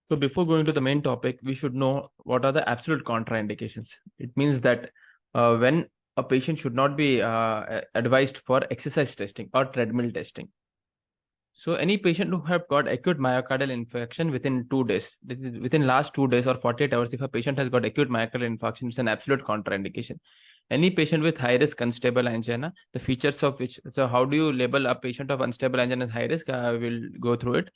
So before going to the main topic, we should know what are the absolute contraindications. It means that when a patient should not be advised for exercise testing or treadmill testing. So any patient who have got acute myocardial infarction within 2 days, this is within last 2 days or 48 hours, if a patient has got acute myocardial infarction, it's an absolute contraindication. Any patient with high risk unstable angina, the features of which, so how do you label a patient of unstable angina as high risk? I will go through it.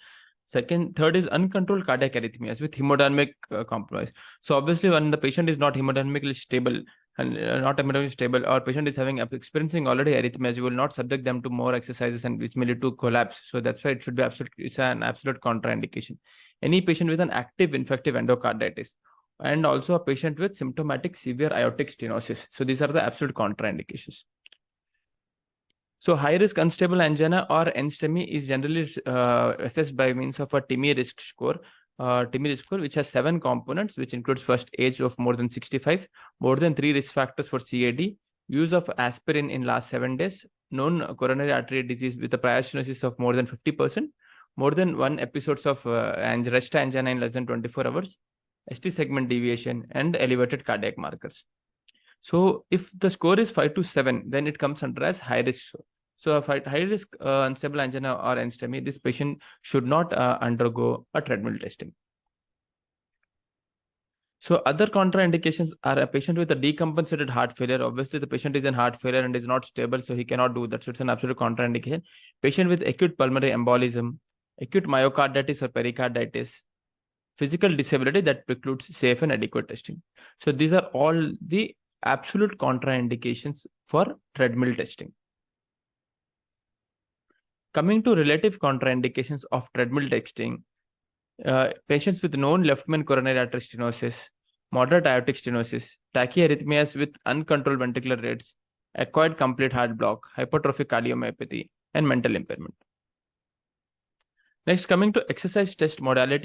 Third is uncontrolled cardiac arrhythmias with hemodynamic compromise. So obviously, when the patient is not hemodynamically stable and not hemodynamically stable, or patient is experiencing already arrhythmias, you will not subject them to more exercises and which may lead to collapse. So that's why it should be it's an absolute contraindication. Any patient with an active infective endocarditis, and also a patient with symptomatic severe aortic stenosis. So these are the absolute contraindications. So high-risk unstable angina or NSTEMI is generally assessed by means of a TIMI risk score. TIMI risk score, which has 7 components, which includes first age of more than 65, more than 3 risk factors for CAD, use of aspirin in last 7 days, known coronary artery disease with a prior stenosis of more than 50%, more than 1 episodes of rest angina in less than 24 hours, ST segment deviation, and elevated cardiac markers. So if the score is 5 to 7, then it comes under as high risk. So a high risk unstable angina or NSTEMI, this patient should not undergo a treadmill testing. So other contraindications are a patient with a decompensated heart failure. Obviously, the patient is in heart failure and is not stable, so he cannot do that. So it's an absolute contraindication. Patient with acute pulmonary embolism, acute myocarditis or pericarditis, physical disability that precludes safe and adequate testing. So these are all the absolute contraindications for treadmill testing. Coming to relative contraindications of treadmill testing, patients with known left main coronary artery stenosis, moderate aortic stenosis, tachyarrhythmias with uncontrolled ventricular rates, acquired complete heart block, hypertrophic cardiomyopathy, and mental impairment. Next, coming to exercise test modality.